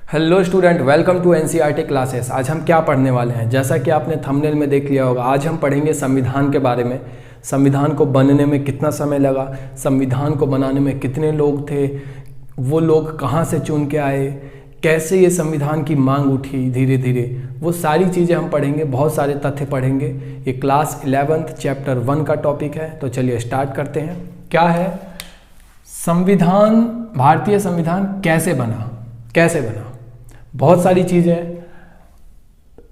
Hello student, welcome to NCERT classes. आज हम क्या पढ़ने वाले हैं? जैसा कि आपने थंबनेल में देख लिया होगा, आज हम पढ़ेंगे संविधान के बारे में। संविधान को बनने में कितना समय लगा, संविधान को बनाने में कितने लोग थे, वो लोग कहाँ से चुन के आए, कैसे ये संविधान की मांग उठी धीरे धीरे, वो सारी चीज़ें हम पढ़ेंगे। बहुत सारे तथ्य पढ़ेंगे। ये क्लास 11th चैप्टर 1 का टॉपिक है। तो चलिए स्टार्ट करते हैं। क्या है संविधान? भारतीय संविधान कैसे बना? बहुत सारी चीज़ें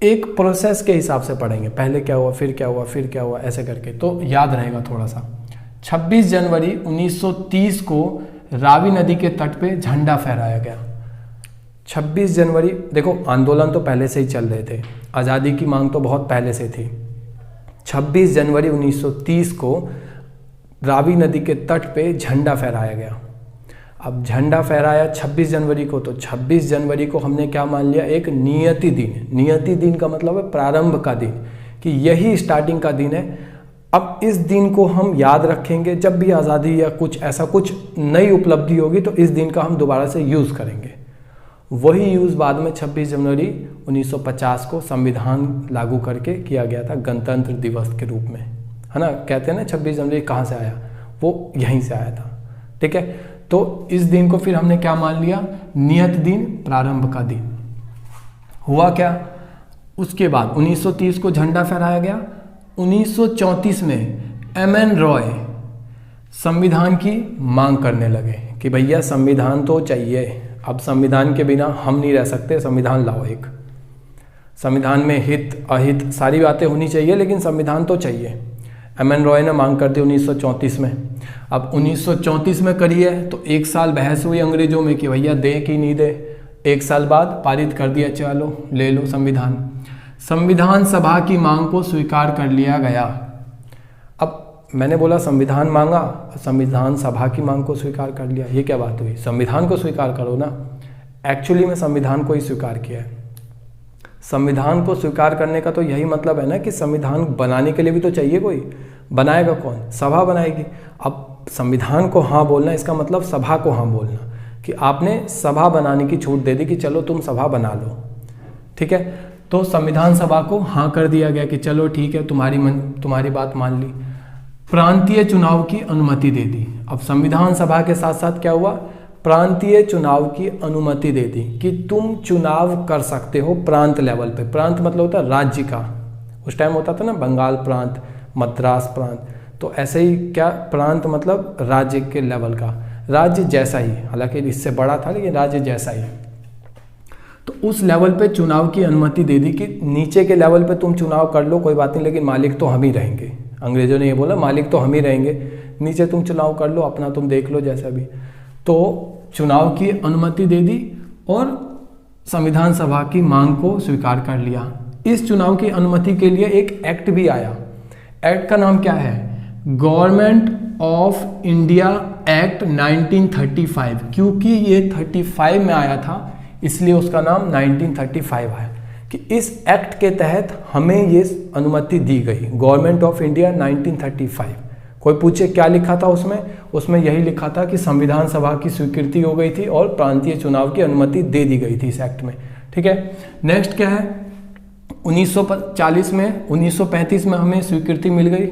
एक प्रोसेस के हिसाब से पढ़ेंगे। पहले क्या हुआ, फिर क्या हुआ, फिर क्या हुआ, ऐसे करके तो याद रहेगा थोड़ा सा। 26 जनवरी 1930 को रावी नदी के तट पे झंडा फहराया गया। 26 जनवरी, देखो आंदोलन तो पहले से ही चल रहे थे, आज़ादी की मांग तो बहुत पहले से थी। 26 जनवरी 1930 को रावी नदी के तट पे झंडा फहराया गया। अब झंडा फहराया 26 जनवरी को, तो 26 जनवरी को हमने क्या मान लिया? एक नियति दिन। नियति दिन का मतलब है प्रारंभ का दिन, कि यही स्टार्टिंग का दिन है। अब इस दिन को हम याद रखेंगे। जब भी आज़ादी या कुछ ऐसा कुछ नई उपलब्धि होगी तो इस दिन का हम दोबारा से यूज़ करेंगे। वही यूज़ बाद में 26 जनवरी 1950 को संविधान लागू करके किया गया था, गणतंत्र दिवस के रूप में, है ना। कहते हैं ना 26 जनवरी कहाँ से आया, वो यहीं से आया था। ठीक है, तो इस दिन को फिर हमने क्या मान लिया? नियत दिन, प्रारंभ का दिन। हुआ क्या उसके बाद? 1930 को झंडा फहराया गया। 1934 में एमएन रॉय संविधान की मांग करने लगे कि भैया संविधान तो चाहिए, अब संविधान के बिना हम नहीं रह सकते, संविधान लाओ। एक संविधान में हित अहित सारी बातें होनी चाहिए, लेकिन संविधान तो चाहिए। एमएन रॉय ने मांग कर दी 1934 में। अब 1934 में करी है तो एक साल बहस हुई अंग्रेजों में कि भैया दे कि नहीं दे। एक साल बाद पारित कर दिया, चलो ले लो संविधान। संविधान सभा की मांग को स्वीकार कर लिया गया। अब मैंने बोला संविधान मांगा, संविधान सभा की मांग को स्वीकार कर लिया, ये क्या बात हुई? संविधान को स्वीकार करो ना। एक्चुअली में संविधान को ही स्वीकार किया है। संविधान को स्वीकार करने का तो यही मतलब है ना कि संविधान बनाने के लिए भी तो चाहिए कोई। बनाएगा कौन? सभा बनाएगी। अब संविधान को हाँ बोलना, इसका मतलब सभा को हाँ बोलना, कि आपने सभा बनाने की छूट दे दी कि चलो तुम सभा बना लो। ठीक है, तो संविधान सभा को हाँ कर दिया गया कि चलो ठीक है, तुम्हारी बात मान ली। प्रांतीय चुनाव की अनुमति दे दी। अब संविधान सभा के साथ साथ क्या हुआ? प्रांतीय चुनाव की अनुमति दे दी कि तुम चुनाव कर सकते हो प्रांत लेवल पे। प्रांत मतलब होता है राज्य का। उस टाइम होता था ना बंगाल प्रांत, मद्रास प्रांत, तो ऐसे ही क्या प्रांत मतलब राज्य के लेवल का, राज्य जैसा ही, हालांकि इससे बड़ा था लेकिन राज्य जैसा ही। तो उस लेवल पे चुनाव की अनुमति दे दी कि नीचे के लेवल पे तुम चुनाव कर लो, कोई बात नहीं, लेकिन मालिक तो हम ही रहेंगे। अंग्रेजों ने ये बोला मालिक तो हम ही रहेंगे, नीचे तुम चुनाव कर लो, अपना तुम देख लो जैसा भी। तो चुनाव की अनुमति दे दी और संविधान सभा की मांग को स्वीकार कर लिया। इस चुनाव की अनुमति के लिए एक एक्ट भी आया। एक्ट का नाम क्या है? Government of India act 1935। क्योंकि ये 35 में आया था इसलिए उसका नाम 1935 है, कि इस एक्ट के तहत हमें ये अनुमति दी गई। Government of India 1935। कोई पूछे क्या लिखा था उसमें यही लिखा था कि संविधान सभा की स्वीकृति हो गई थी और प्रांतीय चुनाव की अनुमति दे दी गई थी इस एक्ट में। ठीक है, नेक्स्ट क्या है? 1935 में हमें स्वीकृति मिल गई।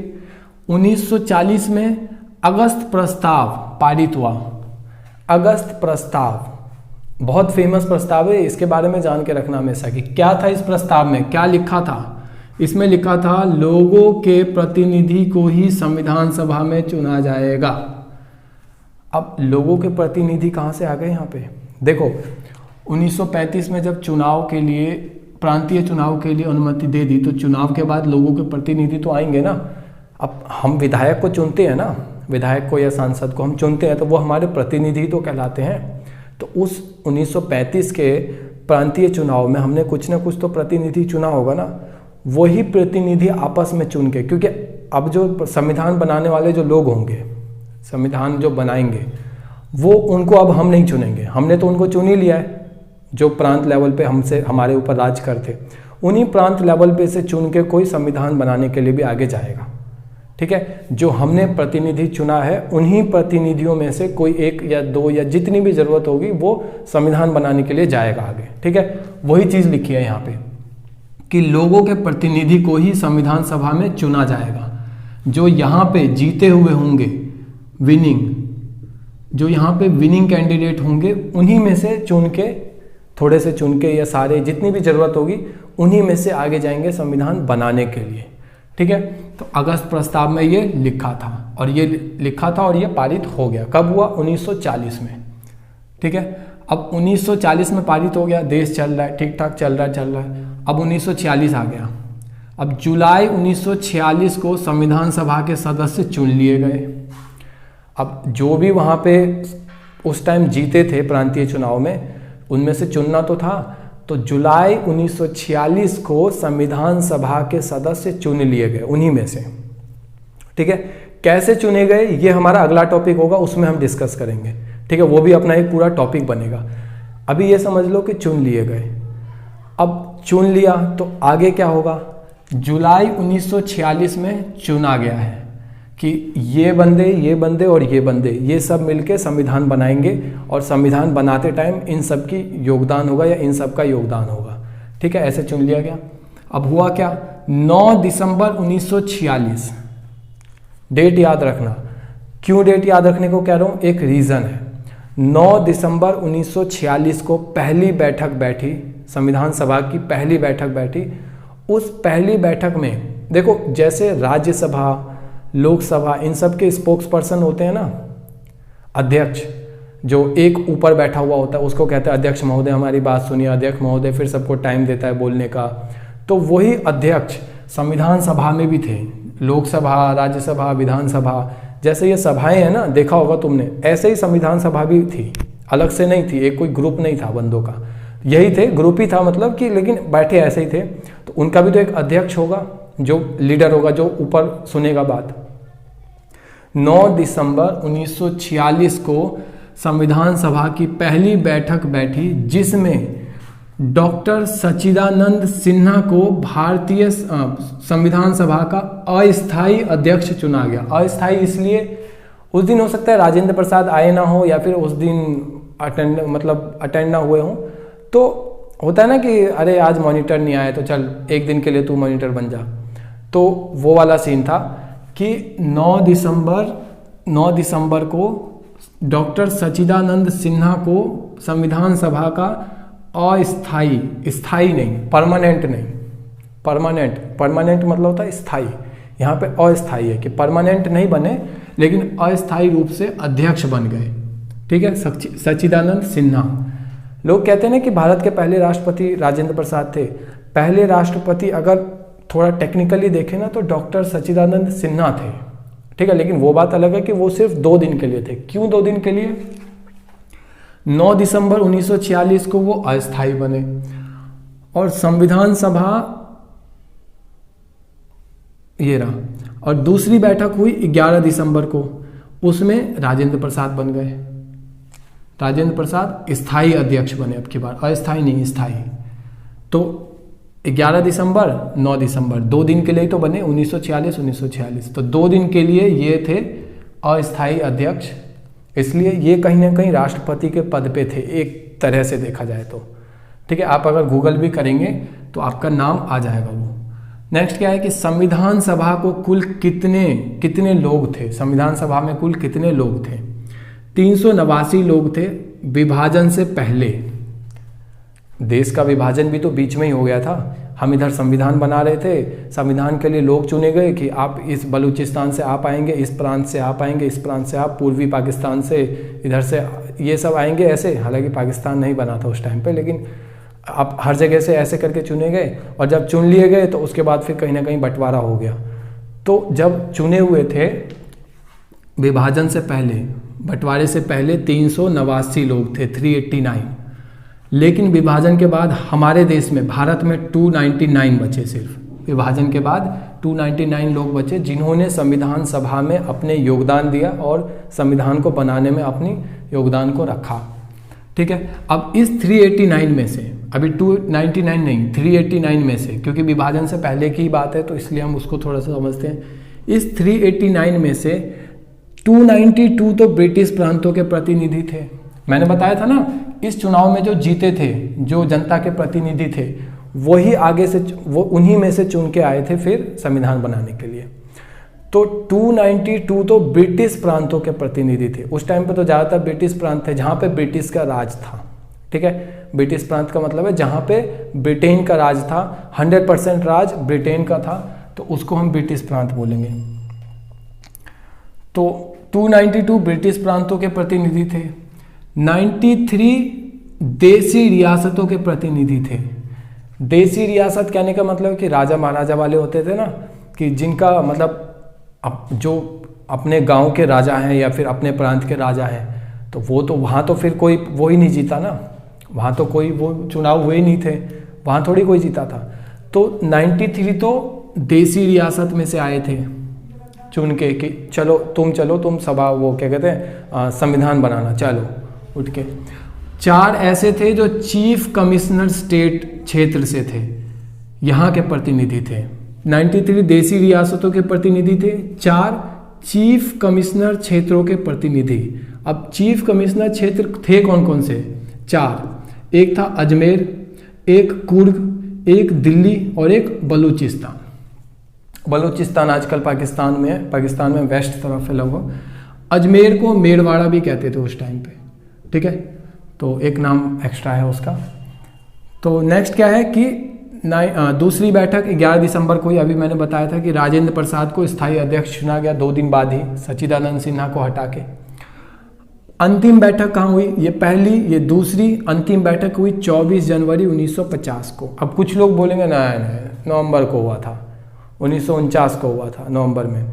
1940 में अगस्त प्रस्ताव पारित हुआ। अगस्त प्रस्ताव बहुत फेमस प्रस्ताव है, इसके बारे में जान के रखना हमेशा कि क्या था इस प्रस्ताव में, क्या लिखा था। इसमें लिखा था लोगों के प्रतिनिधि को ही संविधान सभा में चुना जाएगा। अब लोगों के प्रतिनिधि कहाँ से आ गए यहाँ पे? देखो 1935 में जब चुनाव के लिए, प्रांतीय चुनाव के लिए अनुमति दे दी, तो चुनाव के बाद लोगों के प्रतिनिधि तो आएंगे ना। अब हम विधायक को चुनते हैं ना, विधायक को या सांसद को हम चुनते हैं, तो वो हमारे प्रतिनिधि तो कहलाते हैं। तो उस 1935 के प्रांतीय चुनाव में हमने कुछ ना कुछ तो प्रतिनिधि चुना होगा ना। वही प्रतिनिधि आपस में चुन के, क्योंकि अब जो संविधान बनाने वाले जो लोग होंगे, संविधान जो बनाएंगे, वो उनको अब हम नहीं चुनेंगे। हमने तो उनको चुन ही लिया है, जो प्रांत लेवल पे हमसे हमारे ऊपर राज करते। उन्हीं प्रांत लेवल पे से चुन के कोई संविधान बनाने के लिए भी आगे जाएगा। ठीक है। जो हमने प्रतिनिधि चुना है उन्हीं प्रतिनिधियों में से कोई एक या दो या जितनी भी ज़रूरत होगी वो संविधान बनाने के लिए जाएगा आगे, ठीक है। वही चीज़ लिखी है यहाँ पे कि लोगों के प्रतिनिधि को ही संविधान सभा में चुना जाएगा। जो यहाँ पे जीते हुए होंगे जो यहाँ पे विनिंग कैंडिडेट होंगे उन्हीं में से चुन के, थोड़े से चुन के या सारे, जितनी भी ज़रूरत होगी उन्हीं में से आगे जाएंगे संविधान बनाने के लिए, ठीक है। तो अगस्त प्रस्ताव में ये लिखा था और ये पारित हो गया। कब हुआ? 1940 में, ठीक है। अब 1940 में पारित हो गया, देश चल रहा है, ठीक ठाक चल रहा है। अब 1946 आ गया। अब जुलाई 1946 को संविधान सभा के सदस्य चुन लिए गए। अब जो भी वहाँ पे उस टाइम जीते थे प्रांतीय चुनाव में, उनमें से चुनना तो था। तो जुलाई 1946 को संविधान सभा के सदस्य चुन लिए गए उन्हीं में से, ठीक है। कैसे चुने गए ये हमारा अगला टॉपिक होगा, उसमें हम डिस्कस करेंगे, ठीक है। वो भी अपना एक पूरा टॉपिक बनेगा। अभी ये समझ लो कि चुन लिए गए। अब चुन लिया तो आगे क्या होगा? जुलाई 1946 में चुना गया है कि ये बंदे और ये बंदे, ये सब मिलके संविधान बनाएंगे और संविधान बनाते टाइम इन सब की योगदान होगा या इन सब का योगदान होगा, ठीक है। ऐसे चुन लिया गया। अब हुआ क्या? 9 दिसंबर 1946, डेट याद रखना। क्यों डेट याद रखने को कह रहा हूँ? एक रीज़न है। 9 दिसंबर 1946 को पहली बैठक बैठी, संविधान सभा की पहली बैठक बैठी। उस पहली बैठक में देखो, जैसे राज्यसभा, लोकसभा, इन सब के स्पोक्स पर्सन होते हैं ना, अध्यक्ष, जो एक ऊपर बैठा हुआ होता है उसको कहते हैं अध्यक्ष महोदय, हमारी बात सुनिए अध्यक्ष महोदय, फिर सबको टाइम देता है बोलने का। तो वही अध्यक्ष संविधान सभा में भी थे। लोकसभा, राज्यसभा, विधानसभा, जैसे ये सभाएं हैं ना, देखा होगा तुमने, ऐसे ही संविधान सभा भी थी, अलग से नहीं थी, एक कोई ग्रुप नहीं था बंदों का, यही थे, ग्रुप ही था मतलब कि, लेकिन बैठे ऐसे ही थे। तो उनका भी तो एक अध्यक्ष होगा, जो लीडर होगा, जो ऊपर सुनेगा बात। 9 दिसंबर 1946 को संविधान सभा की पहली बैठक बैठी, जिसमें डॉक्टर सच्चिदानंद सिन्हा को भारतीय संविधान सभा का अस्थायी अध्यक्ष चुना गया। अस्थायी इसलिए, उस दिन हो सकता है राजेंद्र प्रसाद आए ना हो या फिर उस दिन अटेंड ना हुए हों। तो होता है ना कि अरे आज मॉनिटर नहीं आया तो चल एक दिन के लिए तू मॉनिटर बन जा। तो वो वाला सीन था कि 9 दिसंबर को डॉक्टर सच्चिदानंद सिन्हा को संविधान सभा का स्थायी नहीं, परमानेंट मतलब होता है स्थायी, यहाँ पे अस्थायी है कि परमानेंट नहीं बने लेकिन अस्थायी रूप से अध्यक्ष बन गए, ठीक है, सच्चिदानंद सिन्हा। लोग कहते हैं ना कि भारत के पहले राष्ट्रपति राजेंद्र प्रसाद थे। पहले राष्ट्रपति अगर थोड़ा टेक्निकली देखें ना तो डॉक्टर सच्चिदानंद सिन्हा थे, ठीक है, लेकिन वो बात अलग है कि वो सिर्फ 2 दिन के लिए थे। क्यों 2 दिन के लिए? 9 दिसंबर 1946 को वो अस्थायी बने और संविधान सभा ये रहा, और दूसरी बैठक हुई 11 दिसंबर को, उसमें राजेंद्र प्रसाद बन गए। राजेंद्र प्रसाद स्थायी अध्यक्ष बने, अब की बार अस्थायी नहीं, स्थायी। तो 11 दिसंबर 9 दिसंबर 2 दिन के लिए तो बने, 1946। तो 2 दिन के लिए ये थे अस्थायी अध्यक्ष, इसलिए ये कहीं ना कहीं राष्ट्रपति के पद पे थे एक तरह से देखा जाए तो, ठीक है। आप अगर गूगल भी करेंगे तो आपका नाम आ जाएगा वो। नेक्स्ट क्या है कि संविधान सभा को कुल कितने लोग थे? संविधान सभा में कुल कितने लोग थे? 389 लोग थे विभाजन से पहले। देश का विभाजन भी तो बीच में ही हो गया था। हम इधर संविधान बना रहे थे, संविधान के लिए लोग चुने गए कि आप इस बलूचिस्तान से आप आएंगे, इस प्रांत से आप आएंगे, इस प्रांत से आप, पूर्वी पाकिस्तान से, इधर से ये सब आएंगे ऐसे। हालांकि पाकिस्तान नहीं बना था उस टाइम पे, लेकिन आप हर जगह से ऐसे करके चुने गए और जब चुन लिए गए तो उसके बाद फिर कहीं ना कहीं बंटवारा हो गया। तो जब चुने हुए थे विभाजन से पहले, बंटवारे से पहले 389 लोग थे, 389, लेकिन विभाजन के बाद हमारे देश में, भारत में 299 बचे। सिर्फ विभाजन के बाद 299 लोग बचे जिन्होंने संविधान सभा में अपने योगदान दिया और संविधान को बनाने में अपनी योगदान को रखा, ठीक है। अब इस 389 में से, अभी 299 नहीं, 389 में से, क्योंकि विभाजन से पहले की बात है तो इसलिए हम उसको थोड़ा सा समझते हैं। इस 389 में से 292 तो ब्रिटिश प्रांतों के प्रतिनिधि थे। मैंने बताया था ना, इस चुनाव में जो जीते थे, जो जनता के प्रतिनिधि थे, वही आगे से वो उन्हीं में से चुन के आए थे फिर संविधान बनाने के लिए। तो 292 तो ब्रिटिश प्रांतों के प्रतिनिधि थे। उस टाइम पे तो ज़्यादातर ब्रिटिश प्रांत थे जहाँ पे ब्रिटिश का राज था। ठीक है, ब्रिटिश प्रांत का मतलब है जहाँ पे ब्रिटेन का राज था, 100% राज ब्रिटेन का था, तो उसको हम ब्रिटिश प्रांत बोलेंगे। तो 292 ब्रिटिश प्रांतों के प्रतिनिधि थे, 93 देसी रियासतों के प्रतिनिधि थे। देसी रियासत कहने का मतलब कि राजा महाराजा वाले होते थे ना, कि जिनका मतलब जो अपने गांव के राजा हैं या फिर अपने प्रांत के राजा हैं, तो वो तो वहाँ तो फिर कोई वो ही नहीं जीता ना, वहाँ तो कोई वो चुनाव हुए नहीं थे, वहाँ थोड़ी कोई जीता था। तो 93 तो देसी रियासत में से आए थे चुन के कि चलो तुम सभा वो क्या कहते हैं संविधान बनाना, चलो उठ के। 4 ऐसे थे जो चीफ कमिश्नर स्टेट क्षेत्र से थे, यहाँ के प्रतिनिधि थे। 93 देसी रियासतों के प्रतिनिधि थे, 4 चीफ कमिश्नर क्षेत्रों के प्रतिनिधि। अब चीफ कमिश्नर क्षेत्र थे कौन कौन से? 4, एक था अजमेर, एक कुर्ग, एक दिल्ली और एक बलूचिस्तान। बलूचिस्तान आजकल पाकिस्तान में है, पाकिस्तान में वेस्ट तरफ है लगभग। अजमेर को मेड़वाड़ा भी कहते थे उस टाइम पे। ठीक है, तो एक नाम एक्स्ट्रा है उसका। तो नेक्स्ट क्या है कि दूसरी बैठक 11 दिसंबर को ही, अभी मैंने बताया था कि राजेंद्र प्रसाद को स्थायी अध्यक्ष चुना गया 2 दिन बाद ही, सच्चिदानंद सिन्हा को हटा के। अंतिम बैठक कहाँ हुई? ये पहली, ये दूसरी, अंतिम बैठक हुई 24 जनवरी 1950 को। अब कुछ लोग बोलेंगे नहीं नवंबर को हुआ था, 1949 को हुआ था नवंबर में।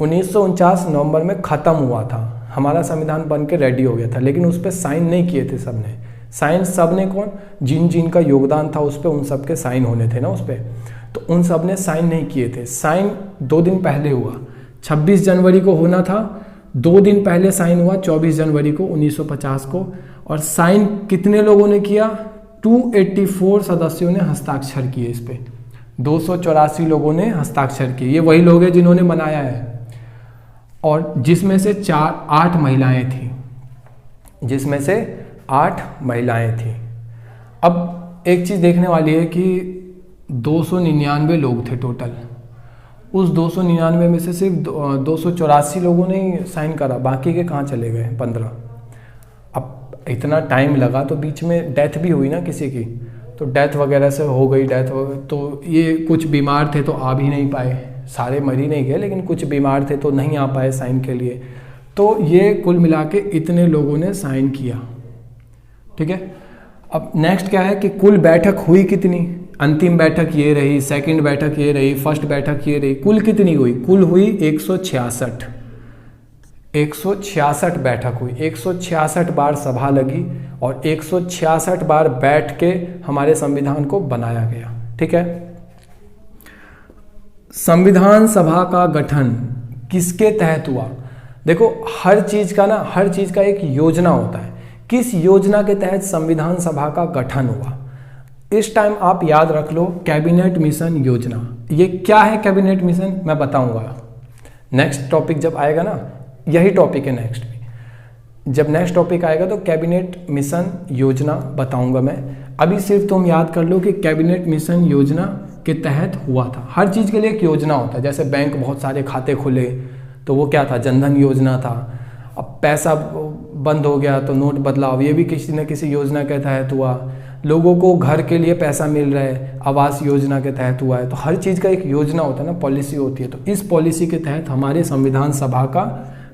1949 नवंबर में ख़त्म हुआ था, हमारा संविधान बन के रेडी हो गया था, लेकिन उस पर साइन नहीं किए थे सबने। साइन सबने कौन? जिन का योगदान था उस पर, उन सब के साइन होने थे ना उस पर, तो उन सब ने साइन नहीं किए थे। साइन 2 दिन पहले हुआ, 26 जनवरी को होना था, 2 दिन पहले साइन हुआ 24 जनवरी को 1950 को। और साइन कितने लोगों ने किया? 284 सदस्यों ने हस्ताक्षर किए इस पर, 284 लोगों ने हस्ताक्षर किए। ये वही लोग हैं जिन्होंने बनाया है, और जिसमें से 8 महिलाएं थी, जिसमें से 8 महिलाएं थी। अब एक चीज़ देखने वाली है कि 299 लोग थे टोटल, उस 299 में से सिर्फ 284 लोगों ने ही साइन करा, बाकी के कहाँ चले गए? 15। अब इतना टाइम लगा तो बीच में डेथ भी हुई ना किसी की, तो डेथ वगैरह से हो गई डेथ, तो ये कुछ बीमार थे तो आ भी नहीं पाए, सारे मर ही नहीं गए, लेकिन कुछ बीमार थे तो नहीं आ पाए साइन के लिए। तो ये कुल मिला के इतने लोगों ने साइन किया। ठीक है, अब नेक्स्ट क्या है कि कुल बैठक हुई कितनी? अंतिम बैठक ये रही, सेकंड बैठक ये रही, फर्स्ट बैठक ये रही, कुल कितनी हुई? कुल हुई 166। 166 बैठक हुई, 166 बार सभा लगी और 166 बार बैठ के हमारे संविधान को बनाया गया। ठीक है, संविधान सभा का गठन किसके तहत हुआ? देखो हर चीज का एक योजना होता है, किस योजना के तहत संविधान सभा का गठन हुआ? इस टाइम आप याद रख लो, कैबिनेट मिशन योजना। ये क्या है कैबिनेट मिशन? मैं बताऊंगा नेक्स्ट टॉपिक जब आएगा ना, यही टॉपिक है नेक्स्ट में। जब नेक्स्ट टॉपिक आएगा तो कैबिनेट मिशन योजना बताऊंगा मैं। अभी सिर्फ तुम याद कर लो कि कैबिनेट मिशन योजना के तहत हुआ था। हर चीज़ के लिए एक योजना होता है, जैसे बैंक बहुत सारे खाते खुले तो वो क्या था? जनधन योजना था। अब पैसा बंद हो गया तो नोट बदलाव, ये भी किसी न किसी योजना के तहत हुआ। लोगों को घर के लिए पैसा मिल रहा है, आवास योजना के तहत हुआ है। तो हर चीज़ का एक योजना होता है ना, पॉलिसी होती है। तो इस पॉलिसी के तहत हमारे संविधान सभा का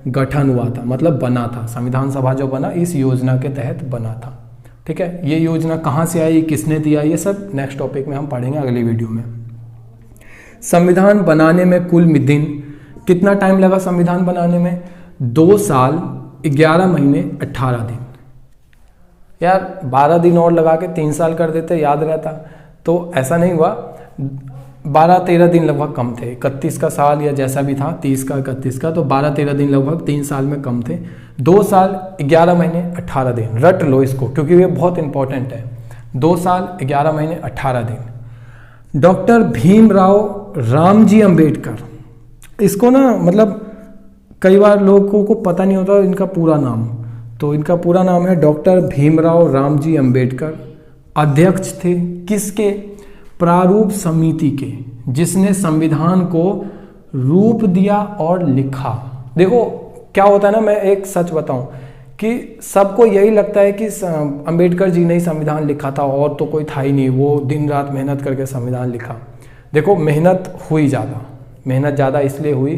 गठन हुआ था, मतलब बना था। संविधान सभा जो बना इस योजना के तहत बना था। ठीक है, ये योजना कहाँ से आई, किसने दिया, ये सब नेक्स्ट टॉपिक में हम पढ़ेंगे अगली वीडियो में। संविधान बनाने में कुल दिन कितना टाइम लगा? संविधान बनाने में 2 साल 11 महीने 18 दिन। यार 12 दिन और लगा के 3 साल कर देते, याद रहता। तो ऐसा नहीं हुआ, 12-13 दिन लगभग कम थे। 31 का साल या जैसा भी था, 30 का 31 का, तो 12-13 दिन लगभग 3 साल में कम थे। 2 साल 11 महीने 18 दिन, रट लो इसको क्योंकि ये बहुत इंपॉर्टेंट है। 2 साल 11 महीने 18 दिन। डॉक्टर भीमराव रामजी अंबेडकर इसको ना मतलब कई बार लोगों को पता नहीं होता इनका पूरा नाम। तो इनका पूरा नाम है डॉक्टर भीमराव रामजी अंबेडकर। अध्यक्ष थे किसके? प्रारूप समिति के, जिसने संविधान को रूप दिया और लिखा। देखो क्या होता है ना, मैं एक सच बताऊं कि सबको यही लगता है कि अंबेडकर जी ने ही संविधान लिखा था और तो कोई था ही नहीं, वो दिन रात मेहनत करके संविधान लिखा। देखो मेहनत ज़्यादा इसलिए हुई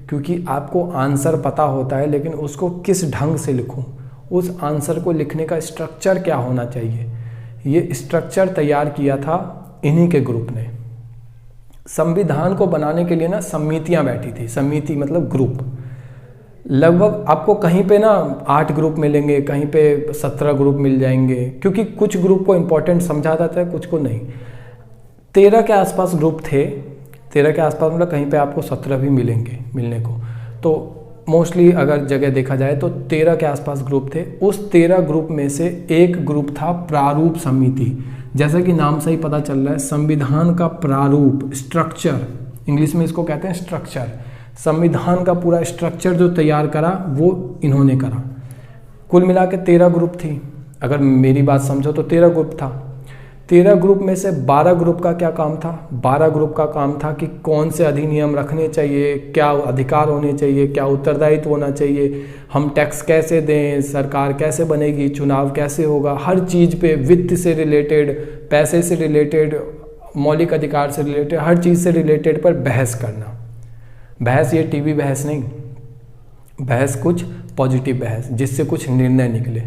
क्योंकि आपको आंसर पता होता है, लेकिन उसको किस ढंग से लिखूं, उस आंसर को लिखने का स्ट्रक्चर क्या होना चाहिए, ये स्ट्रक्चर तैयार किया था इन्हीं के ग्रुप ने। संविधान को बनाने के लिए ना समितियां बैठी थी, समिति मतलब ग्रुप। लगभग आपको कहीं पे ना 8 ग्रुप मिलेंगे, कहीं पे 17 ग्रुप मिल जाएंगे, क्योंकि कुछ ग्रुप को इम्पोर्टेंट समझा जाता है, कुछ को नहीं। 13 के आसपास ग्रुप थे, 13 के आसपास मतलब कहीं पे आपको 17 भी मिलेंगे मिलने को। तो मोस्टली अगर जगह देखा जाए तो 13 के आसपास ग्रुप थे। उस 13 ग्रुप में से एक ग्रुप था प्रारूप समिति। जैसा कि नाम से ही पता चल रहा है, संविधान का प्रारूप, स्ट्रक्चर, इंग्लिश में इसको कहते हैं स्ट्रक्चर। संविधान का पूरा स्ट्रक्चर जो तैयार करा वो इन्होंने करा। कुल मिला के 13 ग्रुप थी, अगर मेरी बात समझो तो 13 ग्रुप था। 13 ग्रुप में से 12 ग्रुप का क्या काम था? 12 ग्रुप का काम था कि कौन से अधिनियम रखने चाहिए, क्या अधिकार होने चाहिए, क्या उत्तरदायित्व होना चाहिए, हम टैक्स कैसे दें, सरकार कैसे बनेगी, चुनाव कैसे होगा, हर चीज़ पे, वित्त से रिलेटेड, पैसे से रिलेटेड, मौलिक अधिकार से रिलेटेड, हर चीज़ से रिलेटेड पर बहस करना। बहस ये टीवी बहस नहीं, बहस कुछ पॉजिटिव बहस जिससे कुछ निर्णय निकले,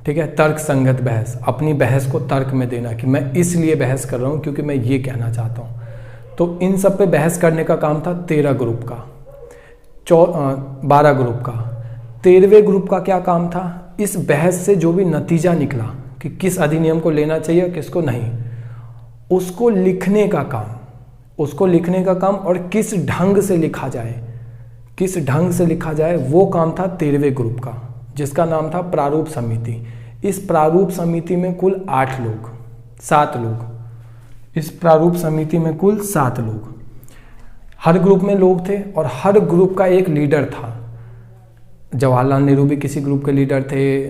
ठीक है, तर्क संगत बहस। अपनी बहस को तर्क में देना कि मैं इसलिए बहस कर रहा हूँ क्योंकि मैं ये कहना चाहता हूँ। तो इन सब पे बहस करने का काम था 13 ग्रुप का। 12 ग्रुप का। 13वें ग्रुप का क्या काम था? इस बहस से जो भी नतीजा निकला कि किस अधिनियम को लेना चाहिए और किसको नहीं, उसको लिखने का काम, और किस ढंग से लिखा जाए, वो काम था 13वें ग्रुप का, जिसका नाम था प्रारूप समिति। इस प्रारूप समिति में कुल 7 लोग। इस प्रारूप समिति में कुल 7 लोग, हर ग्रुप में लोग थे और हर ग्रुप का एक लीडर था। जवाहरलाल नेहरू भी किसी ग्रुप के लीडर थे,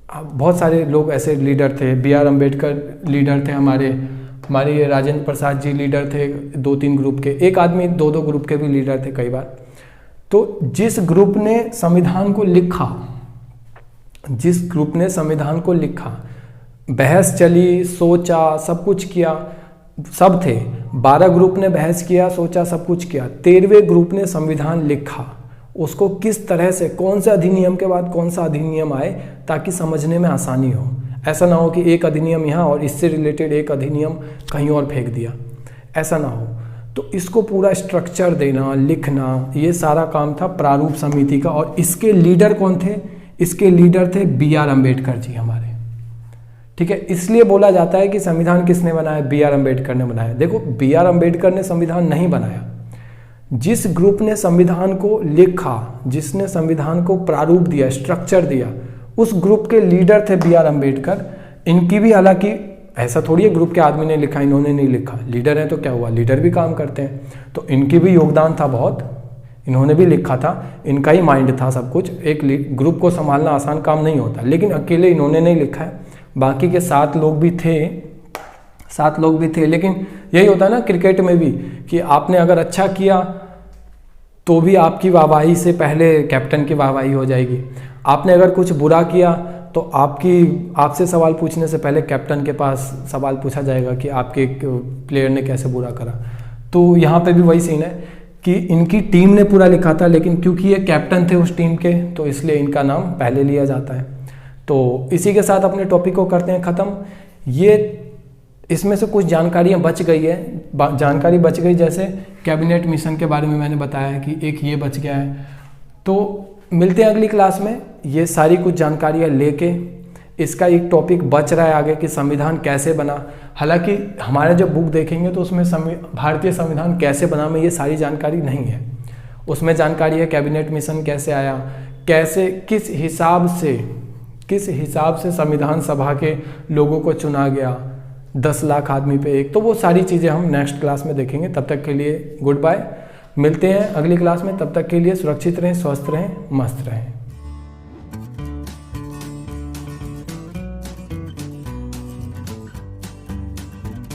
बहुत सारे लोग ऐसे लीडर थे। BR अम्बेडकर लीडर थे, हमारे राजेंद्र प्रसाद जी लीडर थे 2-3 ग्रुप के, एक आदमी 2-2 ग्रुप के भी लीडर थे कई बार। तो जिस ग्रुप ने संविधान को लिखा, बहस चली, सोचा, सब कुछ किया, सब थे। 12 ग्रुप ने बहस किया, सोचा, सब कुछ किया। 13वें ग्रुप ने संविधान लिखा, उसको किस तरह से, कौन से अधिनियम के बाद कौन सा अधिनियम आए ताकि समझने में आसानी हो। ऐसा ना हो कि एक अधिनियम यहाँ और इससे रिलेटेड एक अधिनियम कहीं और फेंक दिया, ऐसा ना हो। तो इसको पूरा स्ट्रक्चर देना, लिखना, ये सारा काम था प्रारूप समिति का। और इसके लीडर कौन थे? इसके लीडर थे BR अम्बेडकर जी हमारे, ठीक है। इसलिए बोला जाता है कि संविधान किसने बनाया? BR अम्बेडकर ने बनाया। देखो BR अम्बेडकर ने संविधान नहीं बनाया, जिस ग्रुप ने संविधान को लिखा, जिसने संविधान को प्रारूप दिया, स्ट्रक्चर दिया, उस ग्रुप के लीडर थे BR अम्बेडकर। इनकी भी, हालांकि ऐसा थोड़ी है ग्रुप के आदमी ने लिखा इन्होंने नहीं लिखा, लीडर हैं तो क्या हुआ, लीडर भी काम करते हैं, तो इनकी भी योगदान था बहुत, इन्होंने भी लिखा था, इनका ही माइंड था सब कुछ। एक ग्रुप को संभालना आसान काम नहीं होता, लेकिन अकेले इन्होंने नहीं लिखा है, बाकी के 7 लोग भी थे। लेकिन यही होता है ना क्रिकेट में भी कि आपने अगर अच्छा किया तो भी आपकी वाहवाही से पहले कैप्टन की वाहवाही हो जाएगी, आपने अगर कुछ बुरा किया तो आपसे सवाल पूछने से पहले कैप्टन के पास सवाल पूछा जाएगा कि आपके प्लेयर ने कैसे बुरा करा। तो यहाँ पे भी वही सीन है कि इनकी टीम ने पूरा लिखा था, लेकिन क्योंकि ये कैप्टन थे उस टीम के तो इसलिए इनका नाम पहले लिया जाता है। तो इसी के साथ अपने टॉपिक को करते हैं ख़त्म। इसमें से कुछ जानकारियाँ बच गई, जैसे कैबिनेट मिशन के बारे में मैंने बताया कि एक ये बच गया है। तो मिलते हैं अगली क्लास में, ये सारी कुछ जानकारियाँ लेके। इसका एक टॉपिक बच रहा है आगे कि संविधान कैसे बना। हालांकि हमारा जब बुक देखेंगे तो उसमें भारतीय संविधान कैसे बना में ये सारी जानकारी नहीं है। उसमें जानकारी है कैबिनेट मिशन कैसे आया, कैसे किस हिसाब से संविधान सभा के लोगों को चुना गया, 10 लाख आदमी पे एक। तो वो सारी चीज़ें हम नेक्स्ट क्लास में देखेंगे। तब तक के लिए गुड बाय। मिलते हैं अगली क्लास में, तब तक के लिए सुरक्षित रहें, स्वस्थ रहें, मस्त रहें।